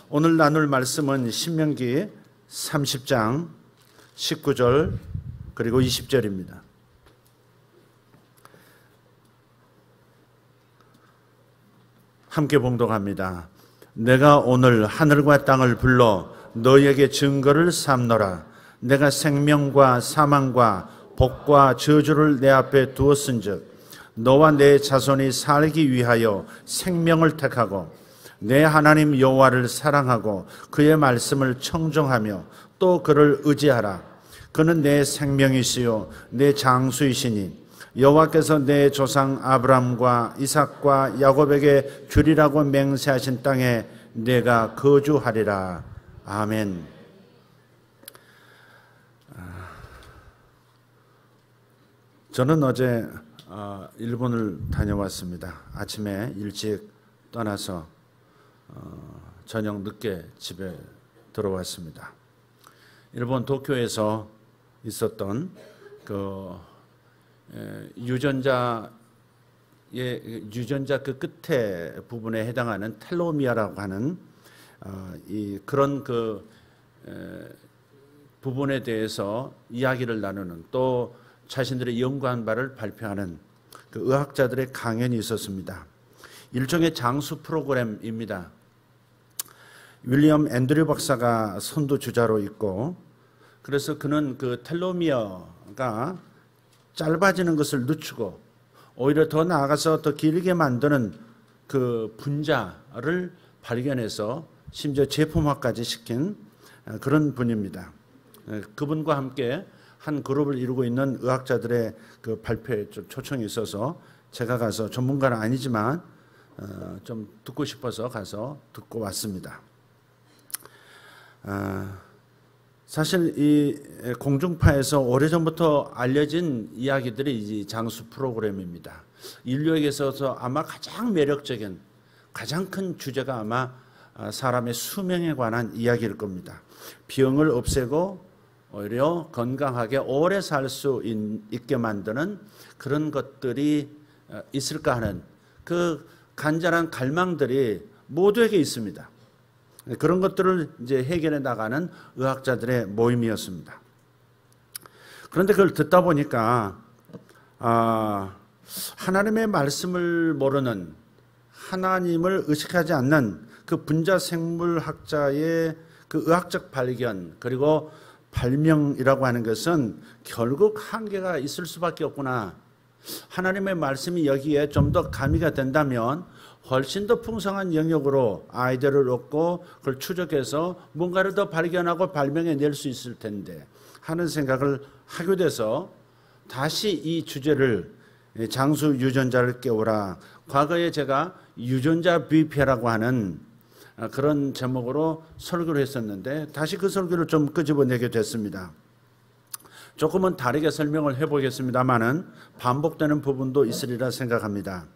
오늘 나눌 말씀은 신명기 30장 19절 그리고 20절입니다. 함께 봉독합니다. 내가 오늘 하늘과 땅을 불러 너희에게 증거를 삼노라. 내가 생명과 사망과 복과 저주를 내 앞에 두었은즉 너와 내 자손이 살기 위하여 생명을 택하고 내 하나님 여호와를 사랑하고 그의 말씀을 청종하며 또 그를 의지하라. 그는 내 생명이시요 내 장수이시니 여호와께서 내 조상 아브람과 이삭과 야곱에게 주리라고 맹세하신 땅에 내가 거주하리라. 아멘. 저는 어제 일본을 다녀왔습니다. 아침에 일찍 떠나서 저녁 늦게 집에 들어왔습니다. 일본 도쿄에서 있었던 그 유전자 그 끝에 부분에 해당하는 텔로미어라고 하는 그런 부분에 대해서 이야기를 나누는 또 자신들의 연구한 바를 발표하는 그 의학자들의 강연이 있었습니다. 일종의 장수 프로그램입니다. 윌리엄 앤드류 박사가 선두 주자로 있고, 그래서 그는 그 텔로미어가 짧아지는 것을 늦추고 오히려 더 나아가서 더 길게 만드는 그 분자를 발견해서 심지어 제품화까지 시킨 그런 분입니다. 그분과 함께 한 그룹을 이루고 있는 의학자들의 그 발표에 좀 초청이 있어서 제가 가서 전문가는 아니지만 좀 듣고 싶어서 가서 듣고 왔습니다. 사실 이 공중파에서 오래전부터 알려진 이야기들이 이 장수 프로그램입니다. 인류에게 있어서 아마 가장 매력적인 가장 큰 주제가 아마 사람의 수명에 관한 이야기일 겁니다. 병을 없애고 오히려 건강하게 오래 살 수 있게 만드는 그런 것들이 있을까 하는 그 간절한 갈망들이 모두에게 있습니다. 그런 것들을 이제 해결해 나가는 의학자들의 모임이었습니다. 그런데 그걸 듣다 보니까 하나님의 말씀을 모르는, 하나님을 의식하지 않는 그 분자생물학자의 그 의학적 발견 그리고 발명이라고 하는 것은 결국 한계가 있을 수밖에 없구나. 하나님의 말씀이 여기에 좀 더 가미가 된다면 훨씬 더 풍성한 영역으로 아이디어를 얻고 그걸 추적해서 뭔가를 더 발견하고 발명해낼 수 있을 텐데 하는 생각을 하게 돼서 다시 이 주제를 장수 유전자를 깨우라. 과거에 제가 유전자 뷔페라고 하는 그런 제목으로 설교를 했었는데 다시 그 설교를 좀 끄집어내게 됐습니다. 조금은 다르게 설명을 해보겠습니다만은 반복되는 부분도 있으리라 생각합니다.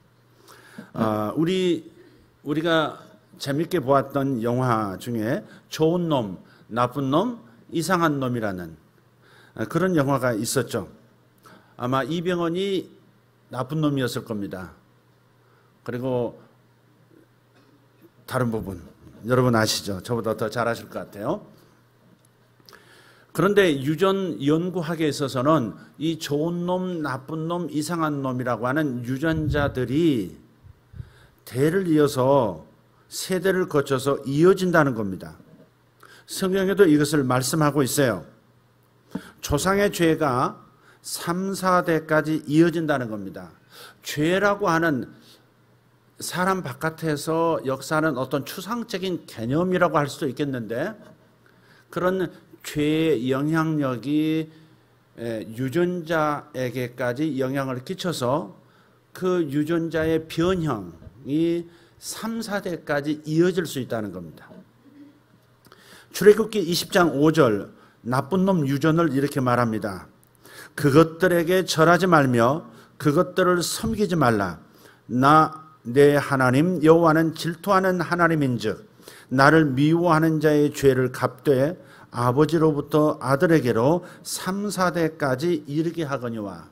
우리가 재밌게 보았던 영화 중에 좋은 놈, 나쁜 놈, 이상한 놈이라는 그런 영화가 있었죠. 아마 이병헌이 나쁜 놈이었을 겁니다. 그리고 다른 부분 여러분 아시죠? 저보다 더 잘 아실 것 같아요. 그런데 유전 연구학에 있어서는 이 좋은 놈, 나쁜 놈, 이상한 놈이라고 하는 유전자들이 대를 이어서 세대를 거쳐서 이어진다는 겁니다. 성경에도 이것을 말씀하고 있어요. 조상의 죄가 3, 4대까지 이어진다는 겁니다. 죄라고 하는 사람 바깥에서 역사하는 어떤 추상적인 개념이라고 할 수도 있겠는데 그런 죄의 영향력이 유전자에게까지 영향을 끼쳐서 그 유전자의 변형이 3, 4대까지 이어질 수 있다는 겁니다. 출애굽기 20장 5절 나쁜 놈 유전을 이렇게 말합니다. 그것들에게 절하지 말며 그것들을 섬기지 말라. 내 하나님 여호와는 질투하는 하나님인즉 나를 미워하는 자의 죄를 갚되 아버지로부터 아들에게로 3, 4대까지 이르게 하거니와.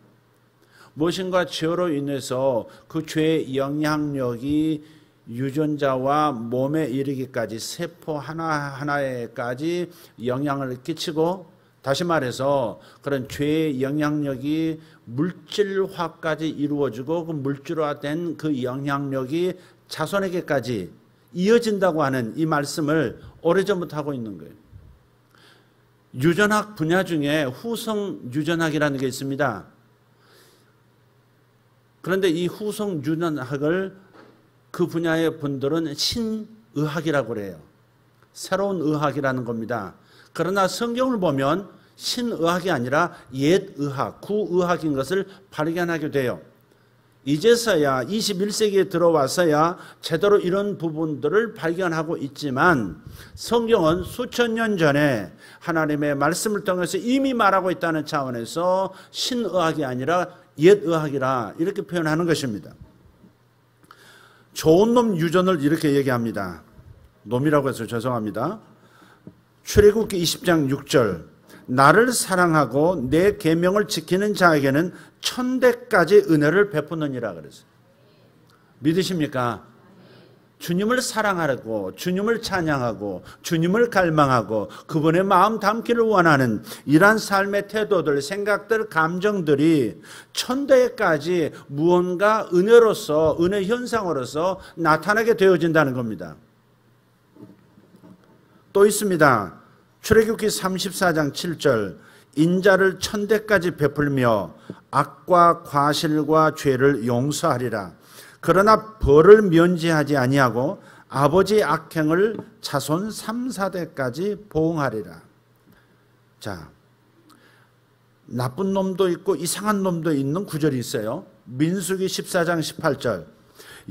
무엇인가 죄로 인해서 그 죄의 영향력이 유전자와 몸에 이르기까지 세포 하나하나에까지 영향을 끼치고, 다시 말해서 그런 죄의 영향력이 물질화까지 이루어지고 그 물질화된 그 영향력이 자손에게까지 이어진다고 하는 이 말씀을 오래전부터 하고 있는 거예요. 유전학 분야 중에 후성 유전학이라는 게 있습니다. 그런데 이 후성 유전학을 그 분야의 분들은 신의학이라고 그래요. 새로운 의학이라는 겁니다. 그러나 성경을 보면 신의학이 아니라 옛의학, 구의학인 것을 발견하게 돼요. 이제서야 21세기에 들어와서야 제대로 이런 부분들을 발견하고 있지만, 성경은 수천 년 전에 하나님의 말씀을 통해서 이미 말하고 있다는 차원에서 신의학이 아니라 옛의학이라 이렇게 표현하는 것입니다. 좋은 놈 유전을 이렇게 얘기합니다. 놈이라고 해서 죄송합니다. 출애굽기 20장 6절, 나를 사랑하고 내 계명을 지키는 자에게는 천대까지 은혜를 베푸느니라 그랬어요. 믿으십니까? 주님을 사랑하고 주님을 찬양하고 주님을 갈망하고 그분의 마음 담기를 원하는 이러한 삶의 태도들, 생각들, 감정들이 천대까지 무언가 은혜로서, 은혜 현상으로서 나타나게 되어진다는 겁니다. 또 있습니다. 출애굽기 34장 7절, 인자를 천대까지 베풀며 악과 과실과 죄를 용서하리라. 그러나 벌을 면제하지 아니하고 아버지의 악행을 자손 3, 4대까지 보응하리라. 자, 나쁜 놈도 있고 이상한 놈도 있는 구절이 있어요. 민수기 14장 18절,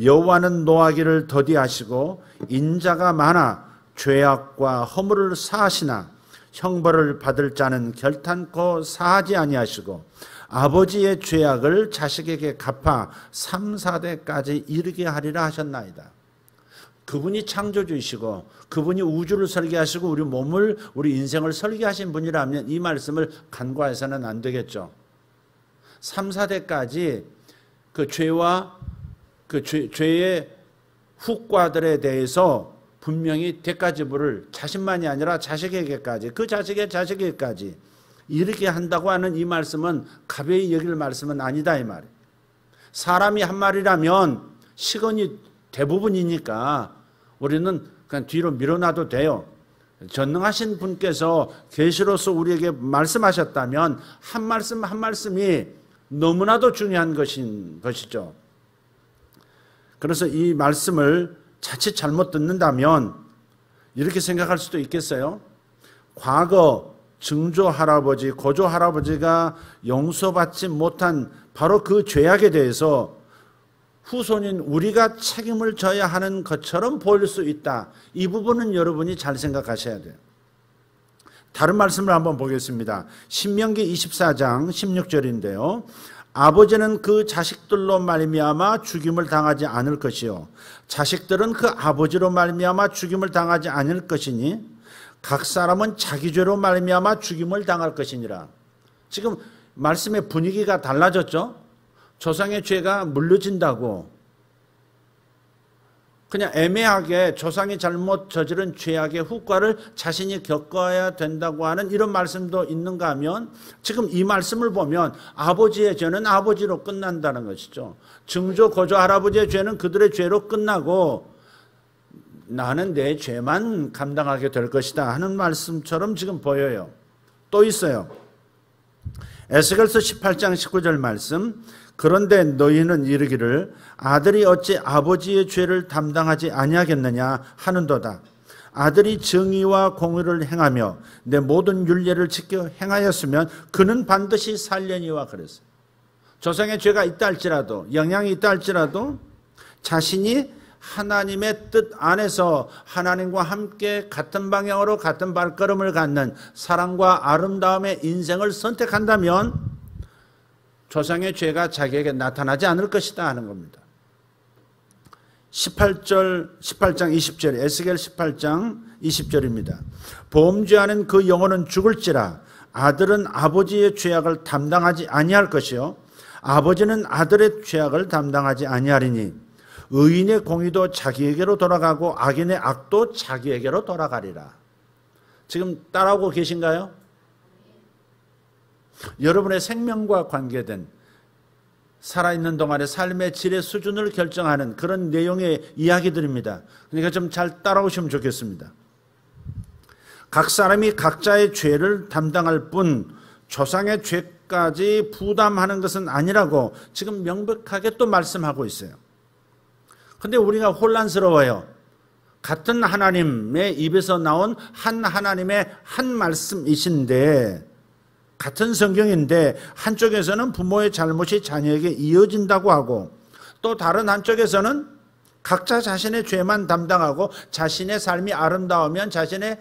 여호와는 노하기를 더디하시고 인자가 많아 죄악과 허물을 사하시나 형벌을 받을 자는 결탄코 사하지 아니하시고 아버지의 죄악을 자식에게 갚아 3, 4대까지 이르게 하리라 하셨나이다. 그분이 창조주이시고 그분이 우주를 설계하시고 우리 몸을, 우리 인생을 설계하신 분이라면 이 말씀을 간과해서는 안 되겠죠. 3, 4대까지 그 죄와 그 죄의 후과들에 대해서 분명히 대가지불을 자신만이 아니라 자식에게까지, 그 자식의 자식에게까지 이렇게 한다고 하는 이 말씀은 가벼이 여길 말씀은 아니다 이 말이에요. 사람이 한 말이라면 시건이 대부분이니까 우리는 그냥 뒤로 밀어놔도 돼요. 전능하신 분께서 계시로서 우리에게 말씀하셨다면 한 말씀 한 말씀이 너무나도 중요한 것이죠. 그래서 이 말씀을 자칫 잘못 듣는다면 이렇게 생각할 수도 있겠어요. 과거 증조 할아버지, 고조 할아버지가 용서받지 못한 바로 그 죄악에 대해서 후손인 우리가 책임을 져야 하는 것처럼 보일 수 있다. 이 부분은 여러분이 잘 생각하셔야 돼요. 다른 말씀을 한번 보겠습니다. 신명기 24장 16절인데요. 아버지는 그 자식들로 말미암아 죽임을 당하지 않을 것이요 자식들은 그 아버지로 말미암아 죽임을 당하지 않을 것이니 각 사람은 자기 죄로 말미암아 죽임을 당할 것이니라. 지금 말씀의 분위기가 달라졌죠. 조상의 죄가 물려진다고 그냥 애매하게 조상이 잘못 저지른 죄악의 후과를 자신이 겪어야 된다고 하는 이런 말씀도 있는가 하면 지금 이 말씀을 보면 아버지의 죄는 아버지로 끝난다는 것이죠. 증조 고조 할아버지의 죄는 그들의 죄로 끝나고 나는 내 죄만 감당하게 될 것이다 하는 말씀처럼 지금 보여요. 또 있어요. 에스겔서 18장 19절 말씀, 그런데 너희는 이르기를 아들이 어찌 아버지의 죄를 담당하지 아니하겠느냐 하는도다. 아들이 정의와 공의를 행하며 내 모든 율례를 지켜 행하였으면 그는 반드시 살려니와 그랬어요. 조상의 죄가 있다 할지라도, 영향이 있다 할지라도 자신이 하나님의 뜻 안에서 하나님과 함께 같은 방향으로 같은 발걸음을 갖는 사랑과 아름다움의 인생을 선택한다면 조상의 죄가 자기에게 나타나지 않을 것이다 하는 겁니다. 18장 20절, 에스겔 18장 20절입니다. 범죄하는 그 영혼은 죽을지라 아들은 아버지의 죄악을 담당하지 아니할 것이요 아버지는 아들의 죄악을 담당하지 아니하리니 의인의 공의도 자기에게로 돌아가고 악인의 악도 자기에게로 돌아가리라. 지금 따라오고 계신가요? 여러분의 생명과 관계된 살아있는 동안의 삶의 질의 수준을 결정하는 그런 내용의 이야기들입니다. 그러니까 좀 잘 따라오시면 좋겠습니다. 각 사람이 각자의 죄를 담당할 뿐 조상의 죄까지 부담하는 것은 아니라고 지금 명백하게 또 말씀하고 있어요. 그런데 우리가 혼란스러워요. 같은 하나님의 입에서 나온 한 하나님의 한 말씀이신데, 같은 성경인데 한쪽에서는 부모의 잘못이 자녀에게 이어진다고 하고, 또 다른 한쪽에서는 각자 자신의 죄만 담당하고 자신의 삶이 아름다우면 자신의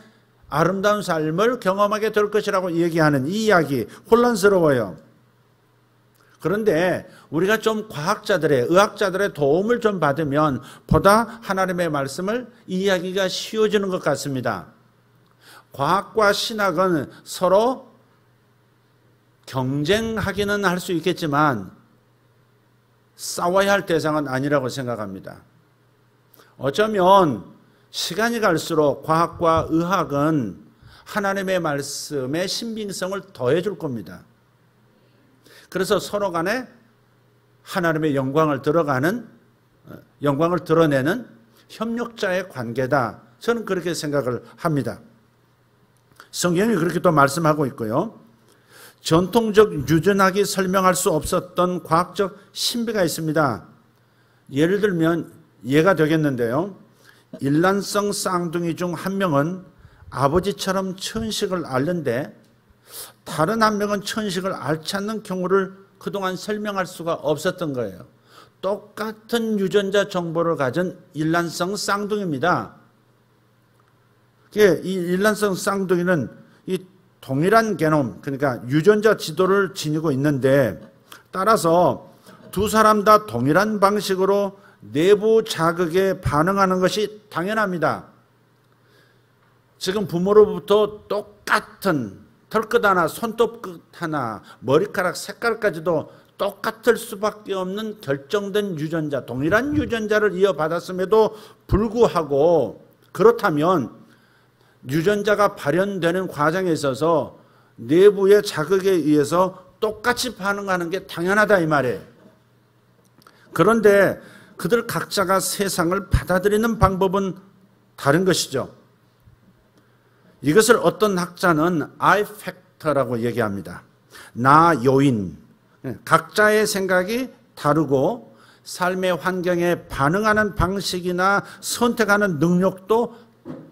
아름다운 삶을 경험하게 될 것이라고 얘기하는 이 이야기, 혼란스러워요. 그런데 우리가 좀 과학자들의, 의학자들의 도움을 좀 받으면 보다 하나님의 말씀을 이해하기가 쉬워지는 것 같습니다. 과학과 신학은 서로 경쟁하기는 할 수 있겠지만 싸워야 할 대상은 아니라고 생각합니다. 어쩌면 시간이 갈수록 과학과 의학은 하나님의 말씀의 신빙성을 더해 줄 겁니다. 그래서 서로 간에 하나님의 영광을 드러내는 협력자의 관계다. 저는 그렇게 생각을 합니다. 성경이 그렇게 또 말씀하고 있고요. 전통적 유전학이 설명할 수 없었던 과학적 신비가 있습니다. 예를 들면 예가 되겠는데요. 일란성 쌍둥이 중 한 명은 아버지처럼 천식을 앓는데 다른 한 명은 천식을 앓지 않는 경우를 그동안 설명할 수가 없었던 거예요. 똑같은 정보를 가진 일란성 쌍둥이입니다. 이 일란성 쌍둥이는 이 동일한 게놈, 그러니까 유전자 지도를 지니고 있는데, 따라서 두 사람 다 동일한 방식으로 내부 자극에 반응하는 것이 당연합니다. 지금 부모로부터 똑같은 털끝 하나, 손톱끝 하나, 머리카락 색깔까지도 똑같을 수밖에 없는 결정된 유전자, 동일한 유전자를 이어받았음에도 불구하고, 그렇다면 유전자가 발현되는 과정에 있어서 내부의 자극에 의해서 똑같이 반응하는 게 당연하다 이 말이에요. 그런데 그들 각자가 세상을 받아들이는 방법은 다른 것이죠. 이것을 어떤 학자는 I 팩터라고 얘기합니다. 나 요인. 각자의 생각이 다르고 삶의 환경에 반응하는 방식이나 선택하는 능력도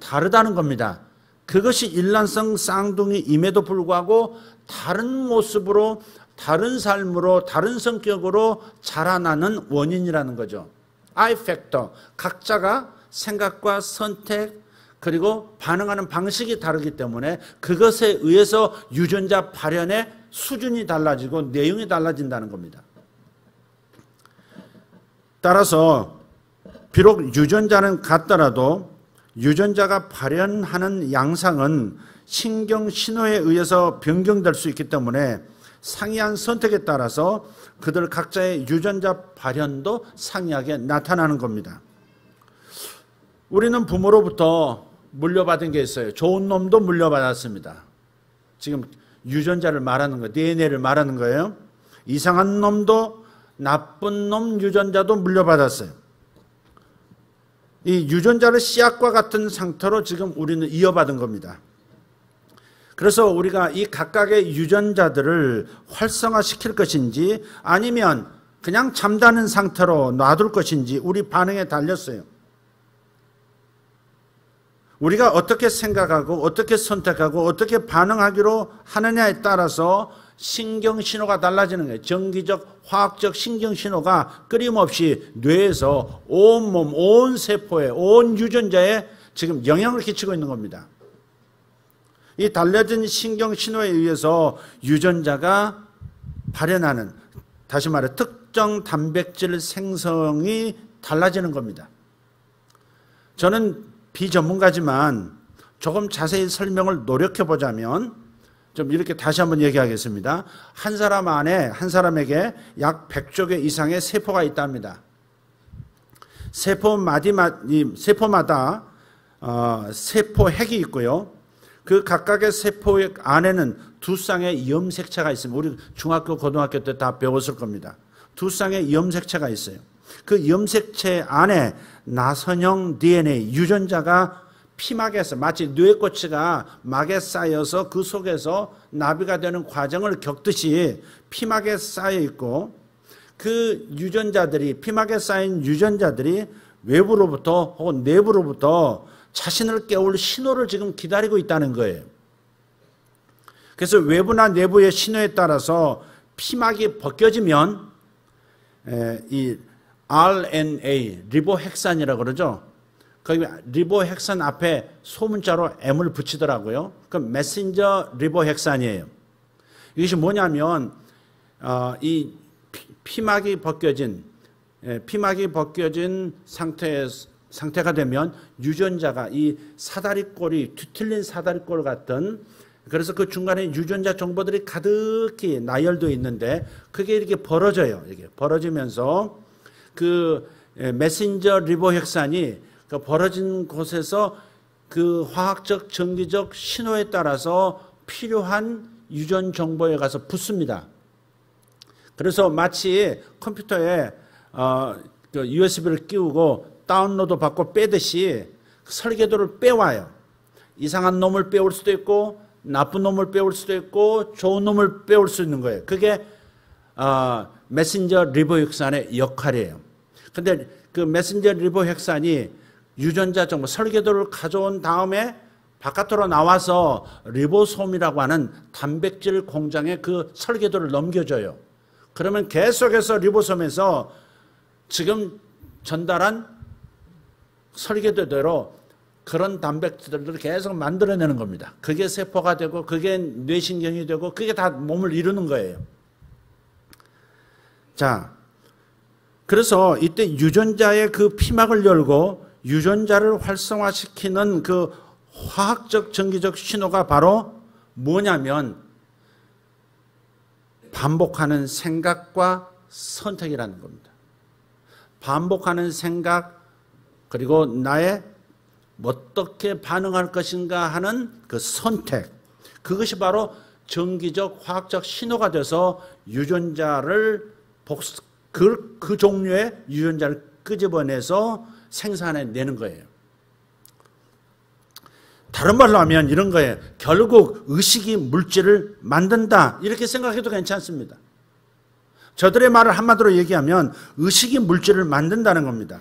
다르다는 겁니다. 그것이 일란성 쌍둥이임에도 불구하고 다른 모습으로, 다른 삶으로, 다른 성격으로 자라나는 원인이라는 거죠. I 팩터. 각자가 생각과 선택 그리고 반응하는 방식이 다르기 때문에 그것에 의해서 유전자 발현의 수준이 달라지고 내용이 달라진다는 겁니다. 따라서 비록 유전자는 같더라도 유전자가 발현하는 양상은 신경 신호에 의해서 변경될 수 있기 때문에 상이한 선택에 따라서 그들 각자의 유전자 발현도 상이하게 나타나는 겁니다. 우리는 부모로부터 물려받은 게 있어요. 좋은 놈도 물려받았습니다. 지금 유전자를 말하는 거예요. DNA를 말하는 거예요. 이상한 놈도 나쁜 놈 유전자도 물려받았어요. 이 유전자를 씨앗과 같은 상태로 지금 우리는 이어받은 겁니다. 그래서 우리가 이 각각의 유전자들을 활성화시킬 것인지 아니면 그냥 잠자는 상태로 놔둘 것인지 우리 반응에 달렸어요. 우리가 어떻게 생각하고 어떻게 선택하고 어떻게 반응하기로 하느냐에 따라서 신경신호가 달라지는 거예요. 정기적, 화학적 신경신호가 끊임없이 뇌에서 온 몸, 온 세포에, 온 유전자에 지금 영향을 끼치고 있는 겁니다. 이 달라진 신경신호에 의해서 유전자가 발현하는, 다시 말해 특정 단백질 생성이 달라지는 겁니다. 저는 비전문가지만 조금 자세히 설명을 노력해보자면 좀 이렇게 다시 한번 얘기하겠습니다. 한 사람 안에, 한 사람에게 약 100조 개 이상의 세포가 있답니다. 세포마다 세포핵이 있고요. 그 각각의 세포핵 안에는 두 쌍의 염색체가 있습니다. 우리 중학교, 고등학교 때 다 배웠을 겁니다. 두 쌍의 염색체가 있어요. 그 염색체 안에 나선형 DNA 유전자가 피막에서 마치 뇌꼬치가 막에 쌓여서 그 속에서 나비가 되는 과정을 겪듯이 피막에 쌓여 있고, 그 유전자들이, 피막에 쌓인 유전자들이 외부로부터 혹은 내부로부터 자신을 깨울 신호를 지금 기다리고 있다는 거예요. 그래서 외부나 내부의 신호에 따라서 피막이 벗겨지면 이 RNA, 리보핵산이라고 그러죠. 거기 리보핵산 앞에 소문자로 M을 붙이더라고요. 그 메신저 리보핵산이에요. 이것이 뭐냐면 이 피막이 벗겨진 상태가 되면 유전자가 이 사다리꼴이 뒤틀린 사다리꼴 같은, 그래서 그 중간에 유전자 정보들이 가득히 나열되어 있는데 그게 이렇게 벌어져요. 이게 벌어지면서 그 메신저 리보핵산이 그 벌어진 곳에서 그 화학적, 전기적 신호에 따라서 필요한 유전 정보에 가서 붙습니다. 그래서 마치 컴퓨터에 그 USB를 끼우고 다운로드 받고 빼듯이 설계도를 빼와요. 이상한 놈을 빼올 수도 있고 나쁜 놈을 빼올 수도 있고 좋은 놈을 빼올 수 있는 거예요. 그게 메신저 리보핵산의 역할이에요. 근데 그 메신저 리보핵산이 유전자 정보, 설계도를 가져온 다음에 바깥으로 나와서 리보솜이라고 하는 단백질 공장에 그 설계도를 넘겨줘요. 그러면 계속해서 리보솜에서 지금 전달한 설계도대로 그런 단백질들을 계속 만들어내는 겁니다. 그게 세포가 되고 그게 뇌신경이 되고 그게 다 몸을 이루는 거예요. 자, 그래서 이때 유전자의 그 피막을 열고 유전자를 활성화시키는 그 화학적, 전기적 신호가 바로 뭐냐면 반복하는 생각과 선택이라는 겁니다. 반복하는 생각, 그리고 나의 어떻게 반응할 것인가 하는 그 선택, 그것이 바로 전기적, 화학적 신호가 돼서 유전자를 그 종류의 유전자를 끄집어내서 생산해내는 거예요. 다른 말로 하면 이런 거예요. 결국 의식이 물질을 만든다, 이렇게 생각해도 괜찮습니다. 저들의 말을 한마디로 얘기하면 의식이 물질을 만든다는 겁니다.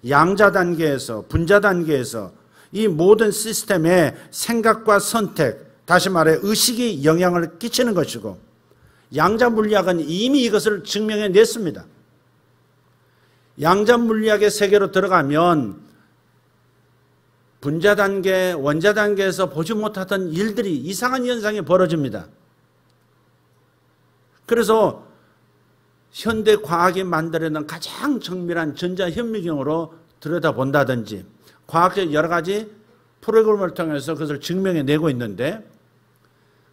양자 단계에서, 분자 단계에서 이 모든 시스템의 생각과 선택, 다시 말해 의식이 영향을 끼치는 것이고, 양자 물리학은 이미 이것을 증명해 냈습니다. 양자 물리학의 세계로 들어가면 분자 단계, 원자 단계에서 보지 못하던 일들이, 이상한 현상이 벌어집니다. 그래서 현대 과학이 만들어낸 가장 정밀한 전자현미경으로 들여다본다든지 과학적 여러 가지 프로그램을 통해서 그것을 증명해내고 있는데,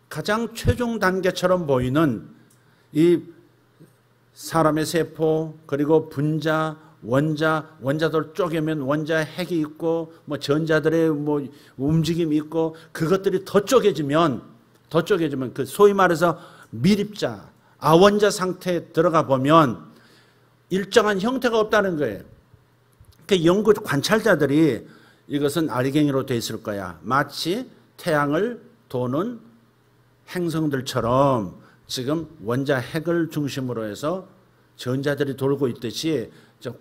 가장 최종 단계처럼 보이는 이 사람의 세포, 그리고 분자, 원자들 쪼개면 원자 핵이 있고 뭐 전자들의 뭐 움직임이 있고, 그것들이 더 쪼개지면 그 소위 말해서 미립자, 아원자 상태에 들어가 보면 일정한 형태가 없다는 거예요. 그 연구 관찰자들이 이것은 알갱이로 되어 있을 거야, 마치 태양을 도는 행성들처럼 지금 원자 핵을 중심으로 해서 전자들이 돌고 있듯이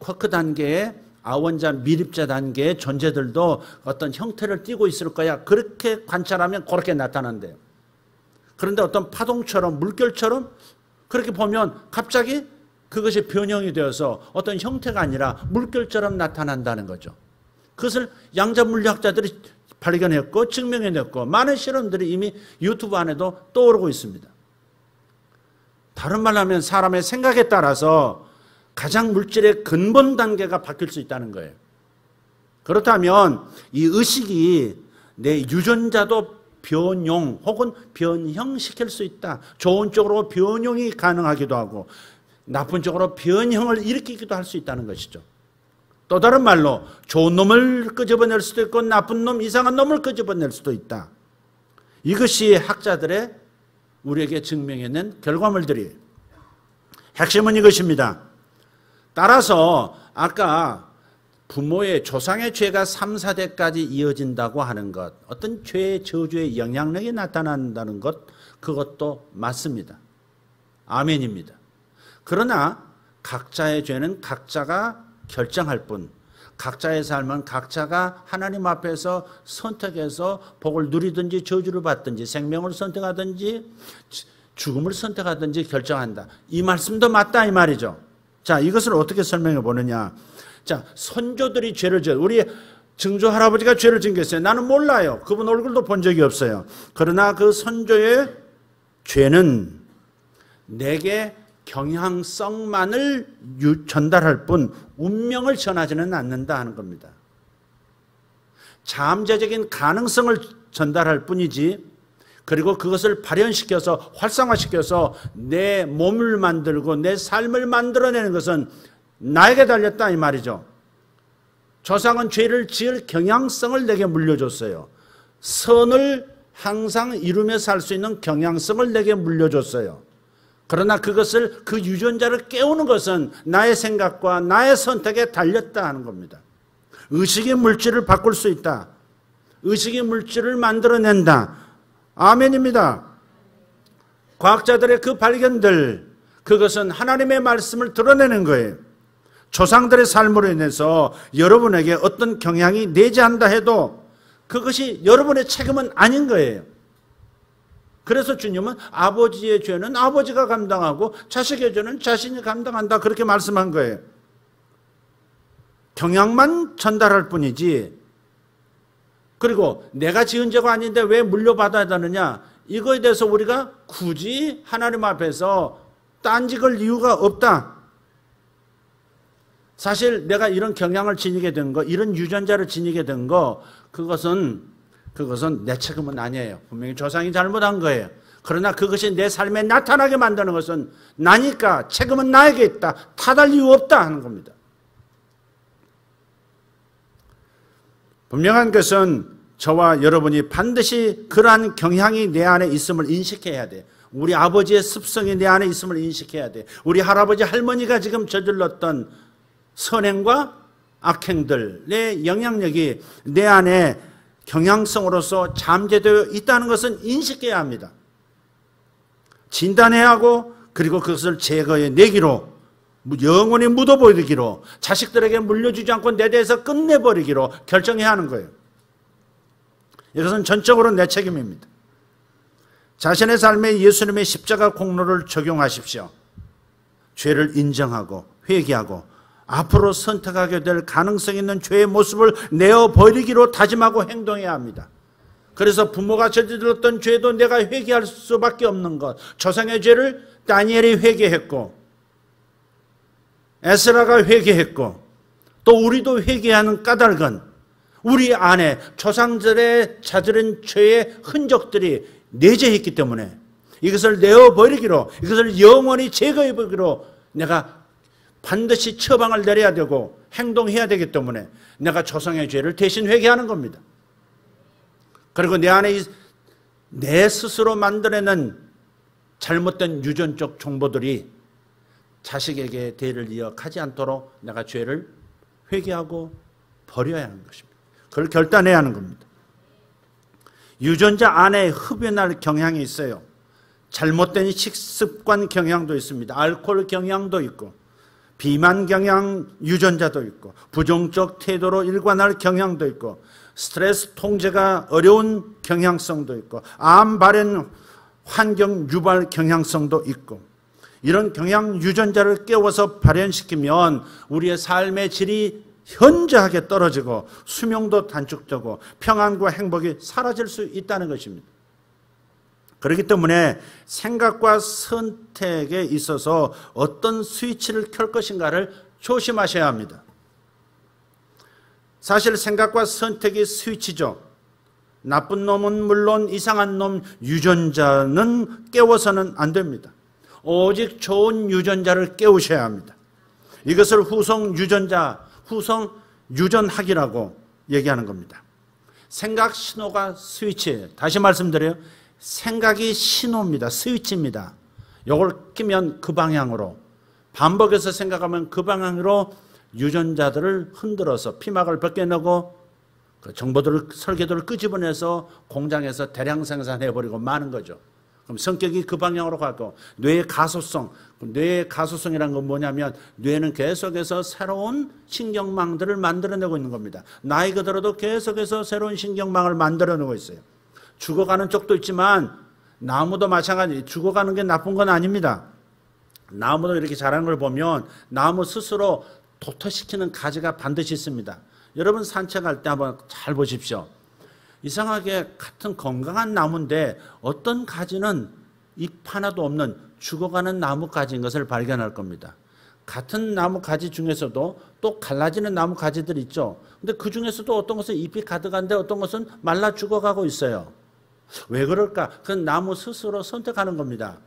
쿼크 단계의 아원자 미립자 단계의 존재들도 어떤 형태를 띠고 있을 거야, 그렇게 관찰하면 그렇게 나타난대요. 그런데 어떤 파동처럼, 물결처럼 그렇게 보면 갑자기 그것이 변형이 되어서 어떤 형태가 아니라 물결처럼 나타난다는 거죠. 그것을 양자 물리학자들이 발견했고 증명해냈고 많은 실험들이 이미 유튜브 안에도 떠오르고 있습니다. 다른 말로 하면 사람의 생각에 따라서 가장 물질의 근본 단계가 바뀔 수 있다는 거예요. 그렇다면 이 의식이 내 유전자도 변용 혹은 변형시킬 수 있다. 좋은 쪽으로 변용이 가능하기도 하고 나쁜 쪽으로 변형을 일으키기도 할 수 있다는 것이죠. 또 다른 말로 좋은 놈을 끄집어낼 수도 있고 나쁜 놈, 이상한 놈을 끄집어낼 수도 있다. 이것이 학자들의 우리에게 증명해낸 결과물들이에요. 핵심은 이것입니다. 따라서 아까 부모의 조상의 죄가 3, 4대까지 이어진다고 하는 것, 어떤 죄의 저주의 영향력이 나타난다는 것, 그것도 맞습니다. 아멘입니다. 그러나 각자의 죄는 각자가 결정할 뿐, 각자의 삶은 각자가 하나님 앞에서 선택해서 복을 누리든지 저주를 받든지 생명을 선택하든지 죽음을 선택하든지 결정한다. 이 말씀도 맞다 이 말이죠. 자, 이것을 어떻게 설명해 보느냐. 자, 선조들이 죄를 지어, 우리 증조 할아버지가 죄를 지은 게 있어요. 나는 몰라요. 그분 얼굴도 본 적이 없어요. 그러나 그 선조의 죄는 내게 경향성만을 전달할 뿐 운명을 전하지는 않는다 하는 겁니다. 잠재적인 가능성을 전달할 뿐이지, 그리고 그것을 발현시켜서 활성화시켜서 내 몸을 만들고 내 삶을 만들어내는 것은 나에게 달렸다 이 말이죠. 조상은 죄를 지을 경향성을 내게 물려줬어요. 선을 항상 이루며 살 수 있는 경향성을 내게 물려줬어요. 그러나 그것을, 그 유전자를 깨우는 것은 나의 생각과 나의 선택에 달렸다 하는 겁니다. 의식의 물질을 바꿀 수 있다. 의식의 물질을 만들어낸다. 아멘입니다. 과학자들의 그 발견들, 그것은 하나님의 말씀을 드러내는 거예요. 조상들의 삶으로 인해서 여러분에게 어떤 경향이 내재한다 해도 그것이 여러분의 책임은 아닌 거예요. 그래서 주님은 아버지의 죄는 아버지가 감당하고 자식의 죄는 자신이 감당한다, 그렇게 말씀한 거예요. 경향만 전달할 뿐이지, 그리고 내가 지은 죄가 아닌데 왜 물려받아야 되느냐, 이거에 대해서 우리가 굳이 하나님 앞에서 딴짓할 이유가 없다. 사실 내가 이런 경향을 지니게 된 거, 이런 유전자를 지니게 된 거, 그것은 내 책임은 아니에요. 분명히 조상이 잘못한 거예요. 그러나 그것이 내 삶에 나타나게 만드는 것은 나니까 책임은 나에게 있다. 탓할 이유 없다 하는 겁니다. 분명한 것은 저와 여러분이 반드시 그러한 경향이 내 안에 있음을 인식해야 돼. 우리 아버지의 습성이 내 안에 있음을 인식해야 돼. 우리 할아버지 할머니가 지금 저질렀던 선행과 악행들의 영향력이 내 안에 경향성으로서 잠재되어 있다는 것은 인식해야 합니다. 진단해야 하고, 그리고 그것을 제거해 내기로, 영원히 묻어버리기로, 자식들에게 물려주지 않고 내 대해서 끝내버리기로 결정해야 하는 거예요. 이것은 전적으로 내 책임입니다. 자신의 삶에 예수님의 십자가 공로를 적용하십시오. 죄를 인정하고 회개하고 앞으로 선택하게 될 가능성 있는 죄의 모습을 내어버리기로 다짐하고 행동해야 합니다. 그래서 부모가 저질렀던 죄도 내가 회개할 수밖에 없는 것. 조상의 죄를 다니엘이 회개했고 에스라가 회개했고 또 우리도 회개하는 까닭은 우리 안에 조상들의 저지른 죄의 흔적들이 내재했기 때문에 이것을 내어버리기로, 이것을 영원히 제거해버리기로 내가 반드시 처방을 내려야 되고 행동해야 되기 때문에 내가 조상의 죄를 대신 회개하는 겁니다. 그리고 내 안에 내 스스로 만들어낸 잘못된 유전적 정보들이 자식에게 대를 이어 가지 않도록 내가 죄를 회개하고 버려야 하는 것입니다. 그걸 결단해야 하는 겁니다. 유전자 안에 흡연할 경향이 있어요. 잘못된 식습관 경향도 있습니다. 알코올 경향도 있고 비만 경향 유전자도 있고 부정적 태도로 일관할 경향도 있고 스트레스 통제가 어려운 경향성도 있고 암 발현 환경 유발 경향성도 있고 이런 경향 유전자를 깨워서 발현시키면 우리의 삶의 질이 현저하게 떨어지고 수명도 단축되고 평안과 행복이 사라질 수 있다는 것입니다. 그렇기 때문에 생각과 선택에 있어서 어떤 스위치를 켤 것인가를 조심하셔야 합니다. 사실 생각과 선택이 스위치죠. 나쁜 놈은 물론 이상한 놈 유전자는 깨워서는 안 됩니다. 오직 좋은 유전자를 깨우셔야 합니다. 이것을 후속 유전자, 후성 유전학이라고 얘기하는 겁니다. 생각 신호가 스위치. 다시 말씀드려요. 생각이 신호입니다. 스위치입니다. 이걸 끼면 그 방향으로, 반복해서 생각하면 그 방향으로 유전자들을 흔들어서 피막을 벗겨내고 그 정보들을, 설계도를 끄집어내서 공장에서 대량 생산해버리고 마는 거죠. 그럼 성격이 그 방향으로 가고, 뇌의 가소성, 뇌의 가소성이라는 건 뭐냐면 뇌는 계속해서 새로운 신경망들을 만들어내고 있는 겁니다. 나이가 들어도 계속해서 새로운 신경망을 만들어내고 있어요. 죽어가는 쪽도 있지만 나무도 마찬가지. 죽어가는 게 나쁜 건 아닙니다. 나무도 이렇게 자라는 걸 보면 나무 스스로 도토시키는 가지가 반드시 있습니다. 여러분 산책할 때 한번 잘 보십시오. 이상하게 같은 건강한 나무인데 어떤 가지는 잎 하나도 없는 죽어가는 나무 가지인 것을 발견할 겁니다. 같은 나무 가지 중에서도 또 갈라지는 나무 가지들이 있죠. 근데 그 중에서도 어떤 것은 잎이 가득한데 어떤 것은 말라 죽어가고 있어요. 왜 그럴까? 그건 나무 스스로 선택하는 겁니다.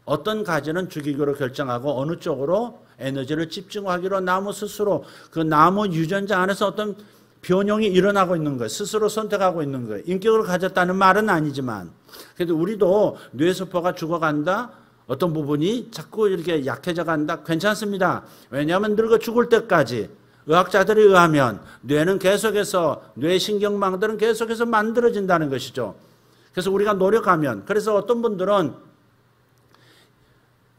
어떤 가지는 죽이기로 결정하고 어느 쪽으로 에너지를 집중하기로 나무 스스로, 그 나무 유전자 안에서 어떤 변형이 일어나고 있는 거예요. 스스로 선택하고 있는 거예요. 인격을 가졌다는 말은 아니지만, 그래도 우리도 뇌세포가 죽어간다, 어떤 부분이 자꾸 이렇게 약해져 간다, 괜찮습니다. 왜냐하면 늙어 죽을 때까지 의학자들에 의하면 뇌는 계속해서, 뇌 신경망들은 계속해서 만들어진다는 것이죠. 그래서 우리가 노력하면, 그래서 어떤 분들은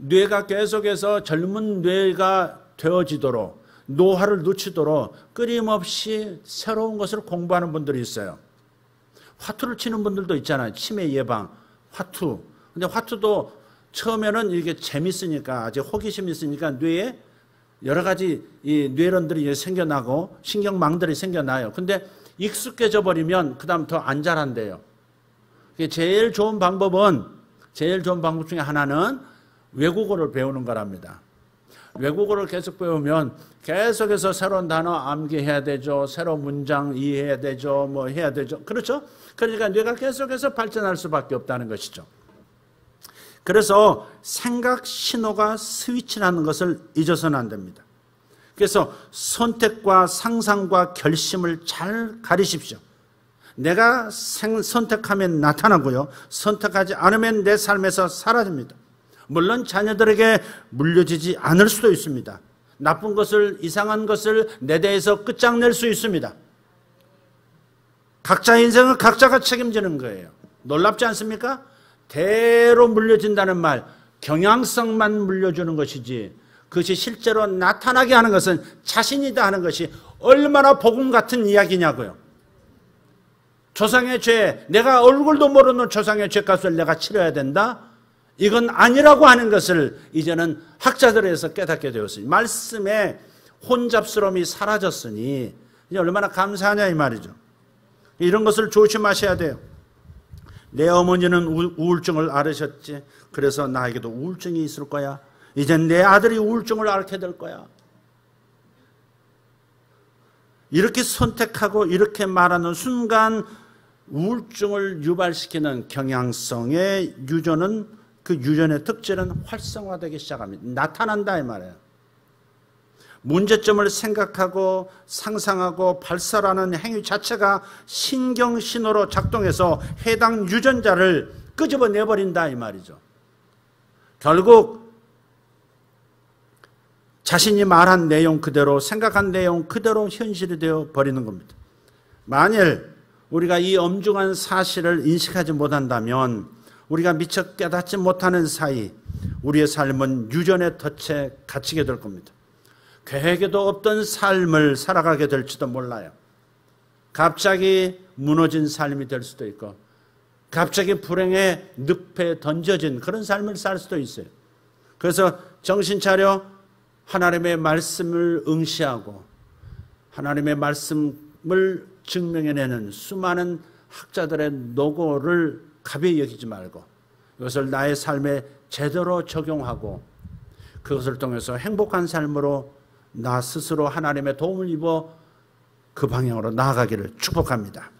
뇌가 계속해서 젊은 뇌가 되어지도록, 노화를 늦추도록 끊임없이 새로운 것을 공부하는 분들이 있어요. 화투를 치는 분들도 있잖아요. 치매 예방, 화투. 근데 화투도 처음에는 이게 재밌으니까, 아직 호기심이 있으니까 뇌에 여러 가지 이 뇌론들이 생겨나고 신경망들이 생겨나요. 근데 익숙해져 버리면 그 다음 더 안 자란대요. 제일 좋은 방법 중에 하나는 외국어를 배우는 거랍니다. 외국어를 계속 배우면 계속해서 새로운 단어 암기해야 되죠. 새로운 문장 이해해야 되죠. 뭐 해야 되죠. 그렇죠? 그러니까 뇌가 계속해서 발전할 수밖에 없다는 것이죠. 그래서 생각 신호가 스위치라는 것을 잊어서는 안 됩니다. 그래서 선택과 상상과 결심을 잘 가리십시오. 내가 선택하면 나타나고요. 선택하지 않으면 내 삶에서 사라집니다. 물론 자녀들에게 물려지지 않을 수도 있습니다. 나쁜 것을, 이상한 것을 내 대해서 끝장낼 수 있습니다. 각자의 인생은 각자가 책임지는 거예요. 놀랍지 않습니까? 대로 물려진다는 말, 경향성만 물려주는 것이지 그것이 실제로 나타나게 하는 것은 자신이다 하는 것이 얼마나 복음 같은 이야기냐고요. 조상의 죄, 내가 얼굴도 모르는 조상의 죄값을 내가 치러야 된다? 이건 아니라고 하는 것을 이제는 학자들에서 깨닫게 되었으니, 말씀에 혼잡스러움이 사라졌으니 이제 얼마나 감사하냐 이 말이죠. 이런 것을 조심하셔야 돼요. 내 어머니는 우울증을 앓으셨지. 그래서 나에게도 우울증이 있을 거야. 이젠 내 아들이 우울증을 앓게 될 거야. 이렇게 선택하고 이렇게 말하는 순간 우울증을 유발시키는 경향성의 유전은, 그 유전의 특질은 활성화되기 시작합니다. 나타난다 이 말이에요. 문제점을 생각하고 상상하고 발설하는 행위 자체가 신경신호로 작동해서 해당 유전자를 끄집어내버린다 이 말이죠. 결국 자신이 말한 내용 그대로, 생각한 내용 그대로 현실이 되어 버리는 겁니다. 만일 우리가 이 엄중한 사실을 인식하지 못한다면, 우리가 미처 깨닫지 못하는 사이 우리의 삶은 유전의 덫에 갇히게 될 겁니다. 계획에도 없던 삶을 살아가게 될지도 몰라요. 갑자기 무너진 삶이 될 수도 있고, 갑자기 불행의 늪에 던져진 그런 삶을 살 수도 있어요. 그래서 정신 차려 하나님의 말씀을 응시하고 하나님의 말씀을 증명해내는 수많은 학자들의 노고를 가벼이 여기지 말고 이것을 나의 삶에 제대로 적용하고 그것을 통해서 행복한 삶으로 나 스스로 하나님의 도움을 입어 그 방향으로 나아가기를 축복합니다.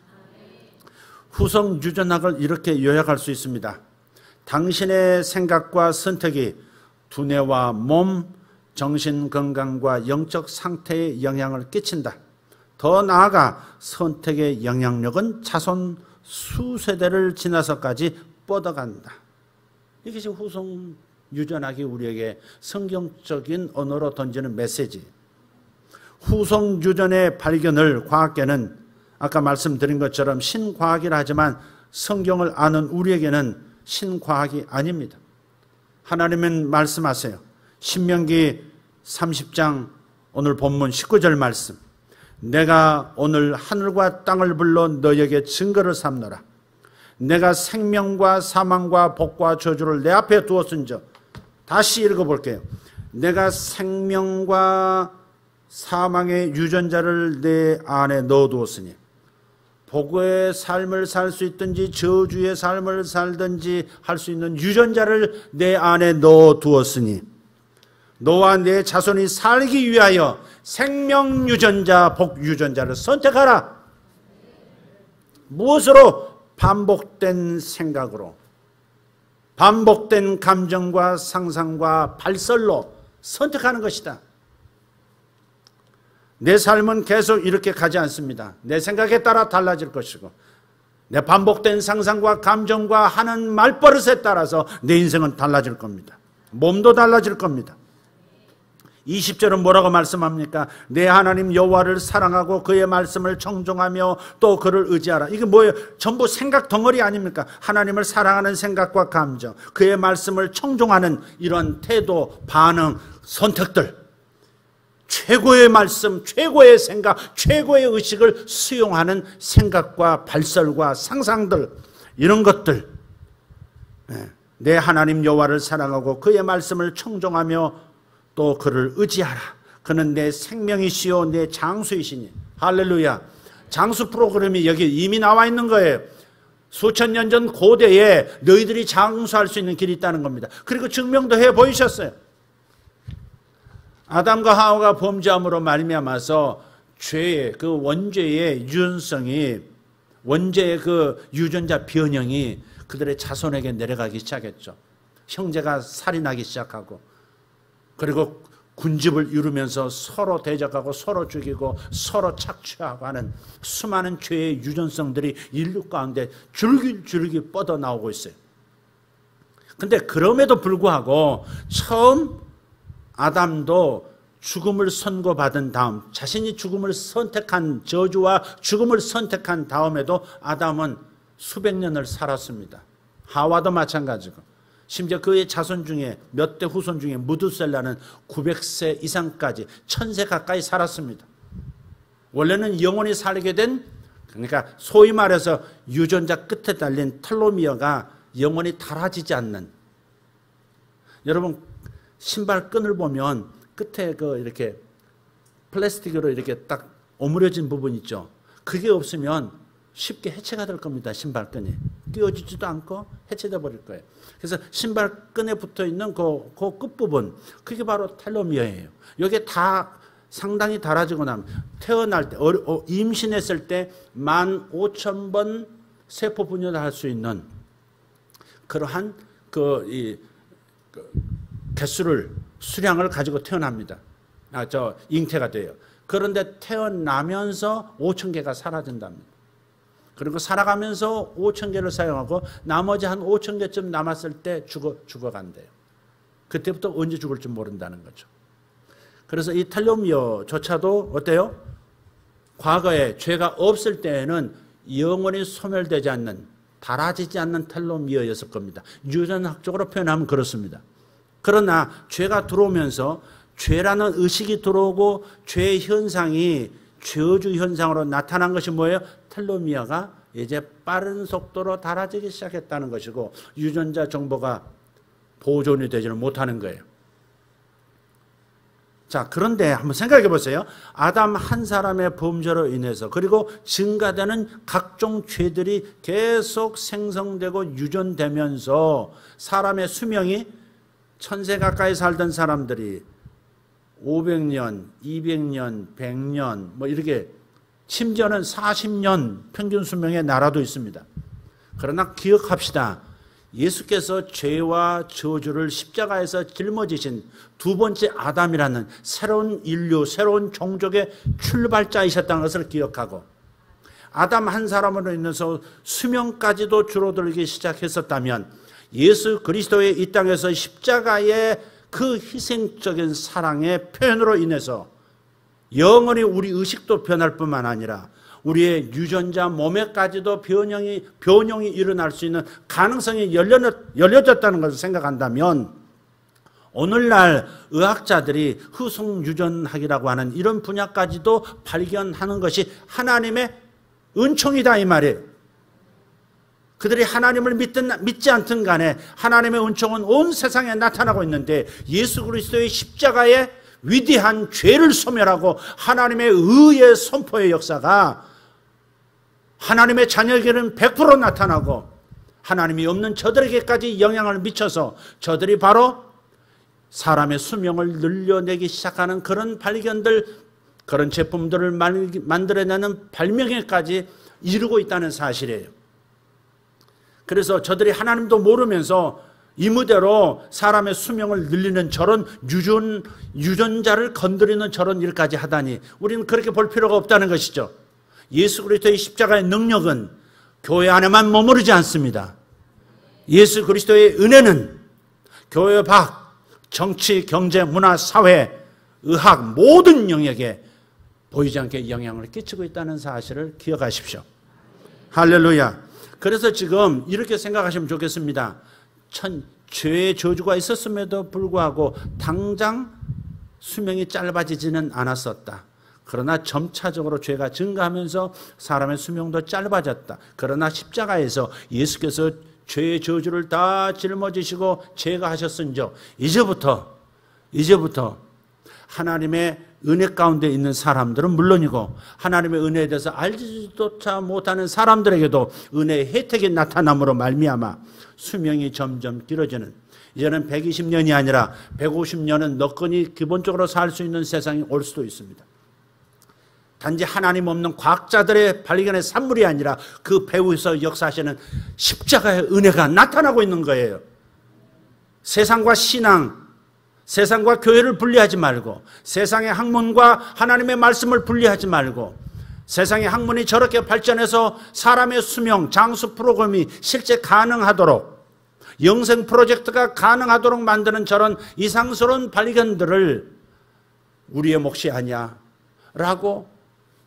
후성 유전학을 이렇게 요약할 수 있습니다. 당신의 생각과 선택이 두뇌와 몸, 정신 건강과 영적 상태에 영향을 끼친다. 더 나아가 선택의 영향력은 자손 수세대를 지나서까지 뻗어간다. 이것이 후손 유전학이 우리에게 성경적인 언어로 던지는 메시지. 후손 유전의 발견을 과학계는 아까 말씀드린 것처럼 신과학이라 하지만 성경을 아는 우리에게는 신과학이 아닙니다. 하나님은 말씀하세요. 신명기 30장 오늘 본문 19절 말씀. 내가 오늘 하늘과 땅을 불러 너에게 증거를 삼노라. 내가 생명과 사망과 복과 저주를 내 앞에 두었은즉. 다시 읽어볼게요. 내가 생명과 사망의 유전자를 내 안에 넣어두었으니 복의 삶을 살 수 있든지 저주의 삶을 살든지 할 수 있는 유전자를 내 안에 넣어두었으니 너와 내 자손이 살기 위하여 생명 유전자, 복 유전자를 선택하라. 무엇으로? 반복된 생각으로, 반복된 감정과 상상과 발설로 선택하는 것이다. 내 삶은 계속 이렇게 가지 않습니다. 내 생각에 따라 달라질 것이고 내 반복된 상상과 감정과 하는 말버릇에 따라서 내 인생은 달라질 겁니다. 몸도 달라질 겁니다. 20절은 뭐라고 말씀합니까? 내 하나님 여호와를 사랑하고 그의 말씀을 청종하며 또 그를 의지하라. 이게 뭐예요? 전부 생각 덩어리 아닙니까? 하나님을 사랑하는 생각과 감정, 그의 말씀을 청종하는 이런 태도, 반응, 선택들, 최고의 말씀, 최고의 생각, 최고의 의식을 수용하는 생각과 발설과 상상들, 이런 것들. 내 하나님 여호와를 사랑하고 그의 말씀을 청종하며 또 그를 의지하라. 그는 내 생명이시요 내 장수이시니. 할렐루야. 장수 프로그램이 여기 이미 나와 있는 거예요. 수천 년 전 고대에 너희들이 장수할 수 있는 길이 있다는 겁니다. 그리고 증명도 해 보이셨어요. 아담과 하와가 범죄함으로 말미암아서 죄의 그 원죄의 유전성이, 원죄의 그 유전자 변형이 그들의 자손에게 내려가기 시작했죠. 형제가 살인하기 시작하고, 그리고 군집을 이루면서 서로 대적하고 서로 죽이고 서로 착취하고 하는 수많은 죄의 유전성들이 인류 가운데 줄기줄기 뻗어나오고 있어요. 근데 그럼에도 불구하고 처음 아담도 죽음을 선고받은 다음, 자신이 죽음을 선택한, 저주와 죽음을 선택한 다음에도 아담은 수백 년을 살았습니다. 하와도 마찬가지고, 심지어 그의 자손 중에 몇 대 후손 중에 무두셀라는 900세 이상까지 1000세 가까이 살았습니다. 원래는 영원히 살게 된, 그러니까 소위 말해서 유전자 끝에 달린 텔로미어가 영원히 닳아지지 않는, 여러분 신발 끈을 보면 끝에 그 이렇게 플라스틱으로 이렇게 딱 오므려진 부분 있죠. 그게 없으면 쉽게 해체가 될 겁니다. 신발끈이 끼워지지도 않고 해체돼 버릴 거예요. 그래서 신발끈에 붙어 있는 그 끝부분, 그게 바로 텔로미어예요. 이게 다 상당히 닳아지고 나면 태어날 때, 임신했을 때 15,000번 세포 분열을 할 수 있는 그러한 개수를, 수량을 가지고 태어납니다. 잉태가 돼요. 그런데 태어나면서 5,000개가 사라진답니다. 그리고 살아가면서 5,000개를 사용하고 나머지 한 5,000개쯤 남았을 때 죽어간대요. 그때부터 언제 죽을지 모른다는 거죠. 그래서 이 텔로미어조차도 어때요? 과거에 죄가 없을 때에는 영원히 소멸되지 않는, 닳아지지 않는 텔로미어였을 겁니다. 유전학적으로 표현하면 그렇습니다. 그러나 죄가 들어오면서 죄라는 의식이 들어오고 죄의 현상이 저주 현상으로 나타난 것이 뭐예요? 텔로미어가 이제 빠른 속도로 닳아지기 시작했다는 것이고, 유전자 정보가 보존이 되지는 못하는 거예요. 자, 그런데 한번 생각해 보세요. 아담 한 사람의 범죄로 인해서, 그리고 증가되는 각종 죄들이 계속 생성되고 유전되면서 사람의 수명이 1000세 가까이 살던 사람들이 500년, 200년, 100년 뭐 이렇게, 심지어는 40년 평균 수명의 나라도 있습니다. 그러나 기억합시다. 예수께서 죄와 저주를 십자가에서 짊어지신 두 번째 아담이라는 새로운 인류, 새로운 종족의 출발자이셨다는 것을 기억하고, 아담 한 사람으로 인해서 수명까지도 줄어들기 시작했었다면 예수 그리스도의 이 땅에서 십자가의 그 희생적인 사랑의 표현으로 인해서 영원히 우리 의식도 변할 뿐만 아니라 우리의 유전자 몸에까지도 변형이 일어날 수 있는 가능성이 열려졌다는 것을 생각한다면, 오늘날 의학자들이 후속유전학이라고 하는 이런 분야까지도 발견하는 것이 하나님의 은총이다 이 말이에요. 그들이 하나님을 믿지 않든 간에 하나님의 은총은 온 세상에 나타나고 있는데, 예수 그리스도의 십자가의 위대한 죄를 소멸하고 하나님의 의의 선포의 역사가 하나님의 자녀에게는 100% 나타나고, 하나님이 없는 저들에게까지 영향을 미쳐서 저들이 바로 사람의 수명을 늘려내기 시작하는 그런 발견들, 그런 제품들을 만들어내는 발명에까지 이르고 있다는 사실이에요. 그래서 저들이 하나님도 모르면서 이무대로 사람의 수명을 늘리는 저런 유전자를 건드리는 저런 일까지 하다니, 우리는 그렇게 볼 필요가 없다는 것이죠. 예수 그리스도의 십자가의 능력은 교회 안에만 머무르지 않습니다. 예수 그리스도의 은혜는 교회 밖, 정치, 경제, 문화, 사회, 의학 모든 영역에 보이지 않게 영향을 끼치고 있다는 사실을 기억하십시오. 할렐루야. 그래서 지금 이렇게 생각하시면 좋겠습니다. 죄의 저주가 있었음에도 불구하고 당장 수명이 짧아지지는 않았었다. 그러나 점차적으로 죄가 증가하면서 사람의 수명도 짧아졌다. 그러나 십자가에서 예수께서 죄의 저주를 다 짊어지시고 제거하셨은즉 이제부터 하나님의 은혜 가운데 있는 사람들은 물론이고, 하나님의 은혜에 대해서 알지조차 못하는 사람들에게도 은혜의 혜택이 나타남으로 말미암아 수명이 점점 길어지는, 이제는 120년이 아니라 150년은 너끈히 기본적으로 살 수 있는 세상이 올 수도 있습니다. 단지 하나님 없는 과학자들의 발견의 산물이 아니라 그 배후에서 역사하시는 십자가의 은혜가 나타나고 있는 거예요. 세상과 신앙, 세상과 교회를 분리하지 말고, 세상의 학문과 하나님의 말씀을 분리하지 말고, 세상의 학문이 저렇게 발전해서 사람의 수명, 장수 프로그램이 실제 가능하도록, 영생 프로젝트가 가능하도록 만드는 저런 이상스러운 발견들을 우리의 몫이 아니야 라고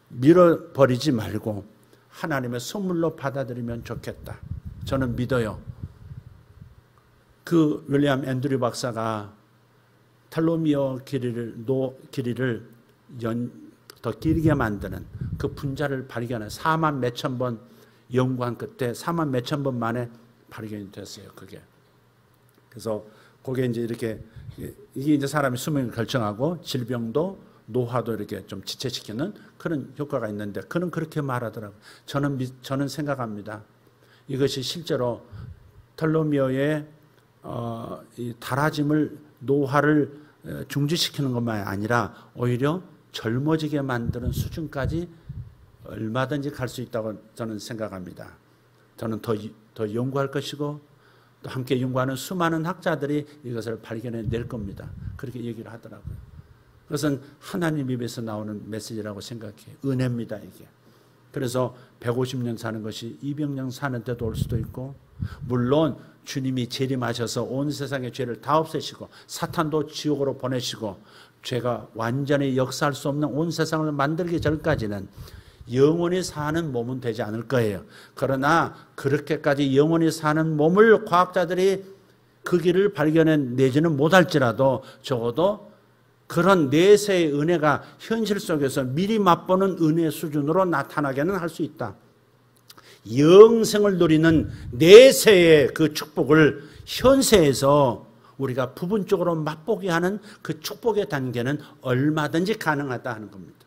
밀어버리지 말고 하나님의 선물로 받아들이면 좋겠다. 저는 믿어요. 그 윌리엄 앤드류 박사가 텔로미어 길이를 더 길게 만드는 그 분자를 발견해 4만 몇천 번 연구한 끝에 4만 몇천 번 만에 발견이 됐어요. 그게. 그래서 그게 이제 이렇게, 이게 이제 사람의 수명을 결정하고 질병도 노화도 이렇게 좀 지체시키는 그런 효과가 있는데, 그는 그렇게 말하더라고요. 저는 생각합니다. 이것이 실제로 텔로미어의 이 닳아짐을, 노화를 중지시키는 것만 아니라 오히려 젊어지게 만드는 수준까지 얼마든지 갈 수 있다고 저는 생각합니다. 저는 더 연구할 것이고, 또 함께 연구하는 수많은 학자들이 이것을 발견해 낼 겁니다. 그렇게 얘기를 하더라고요. 그것은 하나님 입에서 나오는 메시지라고 생각해요. 은혜입니다, 이게. 그래서 150년 사는 것이 200년 사는 때도 올 수도 있고, 물론 주님이 재림하셔서 온 세상의 죄를 다 없애시고 사탄도 지옥으로 보내시고 죄가 완전히 역사할 수 없는 온 세상을 만들기 전까지는 영원히 사는 몸은 되지 않을 거예요. 그러나 그렇게까지 영원히 사는 몸을 과학자들이 그 길을 발견해 내지는 못할지라도 적어도 그런 내세의 은혜가 현실 속에서 미리 맛보는 은혜 수준으로 나타나게는 할 수 있다. 영생을 누리는 내세의 그 축복을 현세에서 우리가 부분적으로 맛보게 하는 그 축복의 단계는 얼마든지 가능하다 하는 겁니다.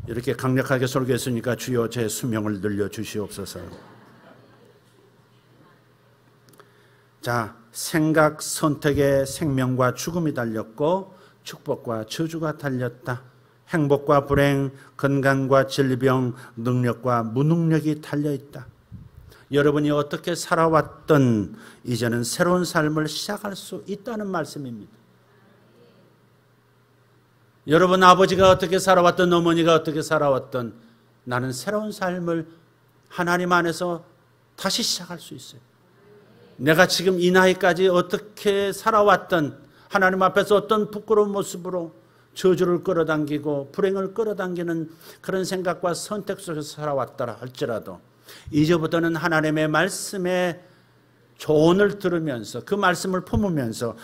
이렇게 강력하게 설교했으니까 주여 제 수명을 늘려주시옵소서. 자, 생각, 선택에 생명과 죽음이 달렸고 축복과 저주가 달렸다. 행복과 불행, 건강과 질병, 능력과 무능력이 달려있다. 여러분이 어떻게 살아왔던 이제는 새로운 삶을 시작할 수 있다는 말씀입니다. 여러분 아버지가 어떻게 살아왔던, 어머니가 어떻게 살아왔던, 나는 새로운 삶을 하나님 안에서 다시 시작할 수 있어요. 내가 지금 이 나이까지 어떻게 살아왔던, 하나님 앞에서 어떤 부끄러운 모습으로 저주를 끌어당기고 불행을 끌어당기는 그런 생각과 선택 속에서 살아왔더라 할지라도 이제부터는 하나님의 말씀에 조언을 들으면서 그 말씀을 품으면서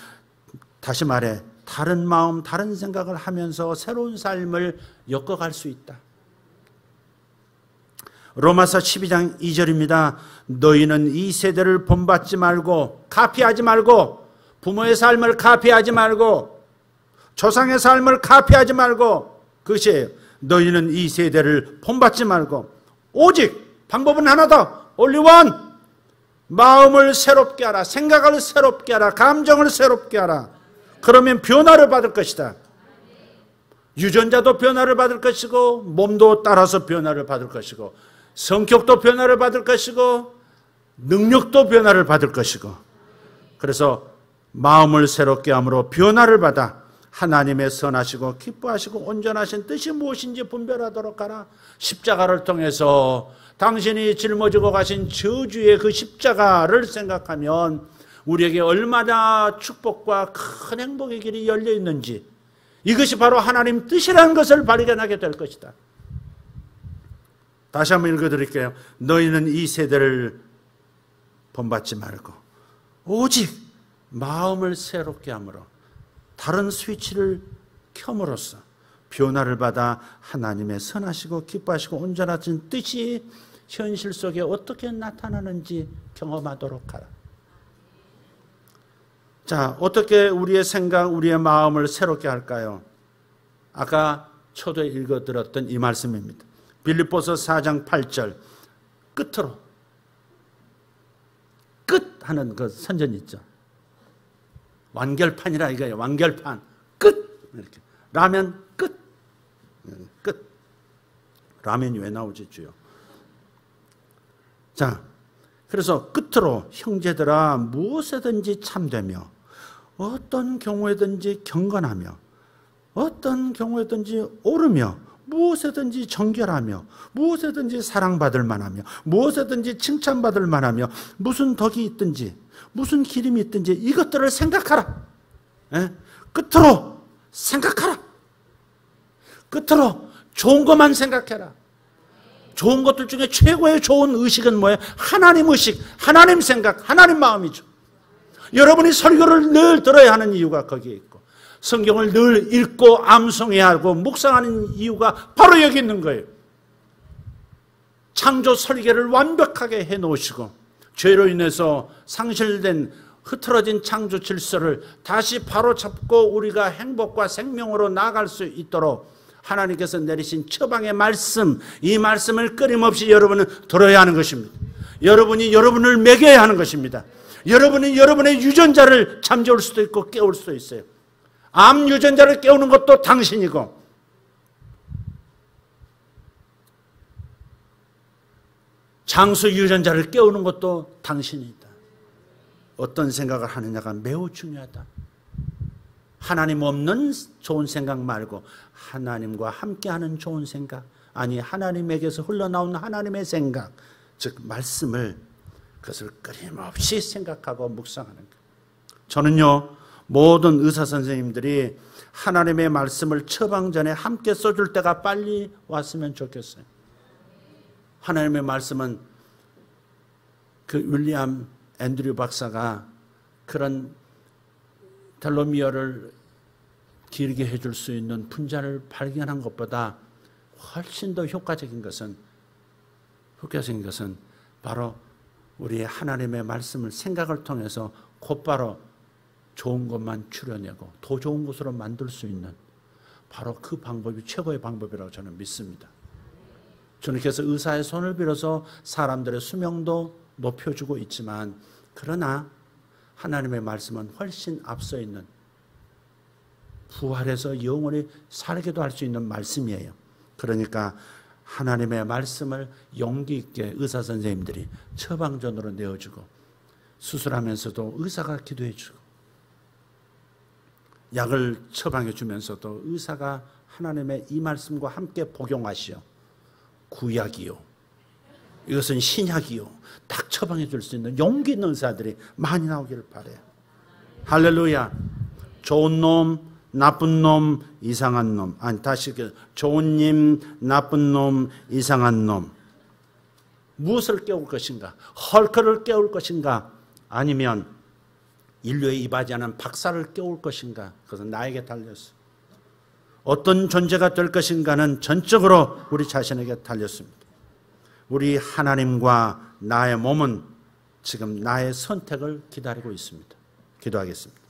다시 말해 다른 마음, 다른 생각을 하면서 새로운 삶을 엮어갈 수 있다. 로마서 12장 2절입니다. 너희는 이 세대를 본받지 말고 카피하지 말고 부모의 삶을 카피하지 말고 조상의 삶을 카피하지 말고 그것이에요. 너희는 이 세대를 본받지 말고 오직 방법은 하나다. only one. 마음을 새롭게 하라. 생각을 새롭게 하라. 감정을 새롭게 하라. 그러면 변화를 받을 것이다. 유전자도 변화를 받을 것이고 몸도 따라서 변화를 받을 것이고 성격도 변화를 받을 것이고 능력도 변화를 받을 것이고 그래서 마음을 새롭게 함으로 변화를 받아 하나님의 선하시고 기뻐하시고 온전하신 뜻이 무엇인지 분별하도록 하라. 십자가를 통해서 당신이 짊어지고 가신 저주의 그 십자가를 생각하면 우리에게 얼마나 축복과 큰 행복의 길이 열려 있는지 이것이 바로 하나님 뜻이라는 것을 발견하게 될 것이다. 다시 한번 읽어드릴게요. 너희는 이 세대를 본받지 말고 오직 마음을 새롭게 함으로 다른 스위치를 켬으로써 변화를 받아 하나님의 선하시고 기뻐하시고 온전하신 뜻이 현실 속에 어떻게 나타나는지 경험하도록 하라. 자, 어떻게 우리의 생각, 우리의 마음을 새롭게 할까요? 아까 초도에 읽어드렸던 이 말씀입니다. 빌립보서 4장 8절 끝으로 끝 하는 그 선전 있죠. 완결판이라 이거예요. 완결판 끝 이렇게 라면 끝 끝 라면이 왜 나오지 주요? 자, 그래서 끝으로 형제들아 무엇에든지 참되며 어떤 경우에든지 경건하며 어떤 경우에든지 옳으며 무엇에든지 정결하며 무엇에든지 사랑받을 만하며 무엇에든지 칭찬받을 만하며 무슨 덕이 있든지 무슨 기름이 있든지 이것들을 생각하라. 예? 끝으로 생각하라. 끝으로 좋은 것만 생각해라. 좋은 것들 중에 최고의 좋은 의식은 뭐예요? 하나님 의식, 하나님 생각, 하나님 마음이죠. 여러분이 설교를 늘 들어야 하는 이유가 거기에 있고 성경을 늘 읽고 암송해야 하고 묵상하는 이유가 바로 여기 있는 거예요. 창조 설계를 완벽하게 해놓으시고 죄로 인해서 상실된 흐트러진 창조 질서를 다시 바로잡고 우리가 행복과 생명으로 나아갈 수 있도록 하나님께서 내리신 처방의 말씀, 이 말씀을 끊임없이 여러분은 들어야 하는 것입니다. 여러분이 여러분을 먹여야 하는 것입니다. 여러분이 여러분의 유전자를 잠재울 수도 있고 깨울 수도 있어요. 암 유전자를 깨우는 것도 당신이고 장수 유전자를 깨우는 것도 당신이다. 어떤 생각을 하느냐가 매우 중요하다. 하나님 없는 좋은 생각 말고 하나님과 함께하는 좋은 생각, 아니 하나님에게서 흘러나오는 하나님의 생각, 즉 말씀을 그것을 끊임없이 생각하고 묵상하는 것. 저는요 모든 의사 선생님들이 하나님의 말씀을 처방 전에 함께 써줄 때가 빨리 왔으면 좋겠어요. 하나님의 말씀은 그 윌리엄 앤드류 박사가 그런 텔로미어를 길게 해줄 수 있는 분자를 발견한 것보다 훨씬 더 효과적인 것은 바로 우리 하나님의 말씀을 생각을 통해서 곧바로 좋은 것만 추려내고 더 좋은 것으로 만들 수 있는 바로 그 방법이 최고의 방법이라고 저는 믿습니다. 주님께서 의사의 손을 빌어서 사람들의 수명도 높여주고 있지만 그러나 하나님의 말씀은 훨씬 앞서 있는 부활해서 영원히 살게도 할 수 있는 말씀이에요. 그러니까 하나님의 말씀을 용기 있게 의사 선생님들이 처방전으로 내어주고, 수술하면서도 의사가 기도해주고, 약을 처방해 주면서도 의사가 하나님의 이 말씀과 함께 복용하시오. 구약이요, 이것은 신약이요, 딱 처방해 줄 수 있는 용기 있는 의사들이 많이 나오기를 바라요. 할렐루야. 좋은 놈, 나쁜 놈, 이상한 놈. 아니, 다시 좋은 님, 나쁜 놈, 이상한 놈. 무엇을 깨울 것인가? 헐크를 깨울 것인가? 아니면 인류에 임하지 않은 박사를 깨울 것인가? 그것은 나에게 달렸어. 어떤 존재가 될 것인가는 전적으로 우리 자신에게 달렸습니다. 우리 하나님과 나의 몸은 지금 나의 선택을 기다리고 있습니다. 기도하겠습니다.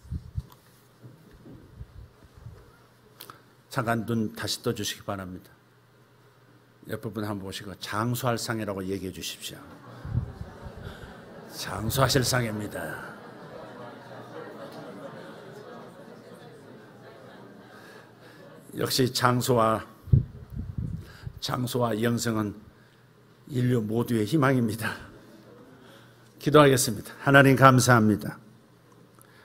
잠깐 눈 다시 떠주시기 바랍니다. 옆에 분 한번 보시고 장수할 상이라고 얘기해 주십시오. 장수하실 상입니다. 역시 장수와 영생은 인류 모두의 희망입니다. 기도하겠습니다. 하나님 감사합니다.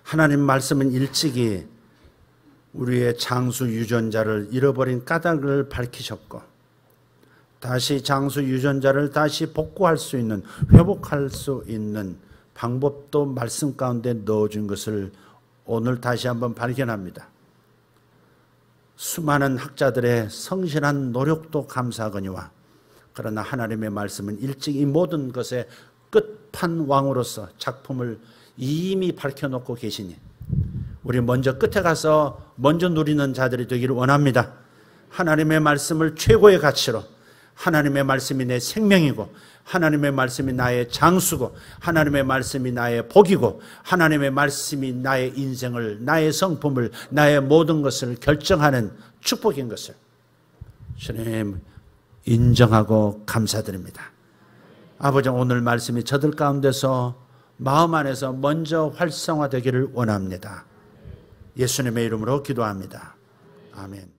하나님 말씀은 일찍이 우리의 장수 유전자를 잃어버린 까닭을 밝히셨고, 다시 장수 유전자를 다시 복구할 수 있는, 회복할 수 있는 방법도 말씀 가운데 넣어준 것을 오늘 다시 한번 발견합니다. 수많은 학자들의 성실한 노력도 감사하거니와, 그러나 하나님의 말씀은 일찍 이 모든 것의 끝판왕으로서 작품을 이미 밝혀놓고 계시니 우리 먼저 끝에 가서 먼저 누리는 자들이 되기를 원합니다. 하나님의 말씀을 최고의 가치로, 하나님의 말씀이 내 생명이고, 하나님의 말씀이 나의 장수고, 하나님의 말씀이 나의 복이고, 하나님의 말씀이 나의 인생을, 나의 성품을, 나의 모든 것을 결정하는 축복인 것을 주님 인정하고 감사드립니다. 아버지, 오늘 말씀이 저들 가운데서 마음 안에서 먼저 활성화되기를 원합니다. 예수님의 이름으로 기도합니다. 아멘.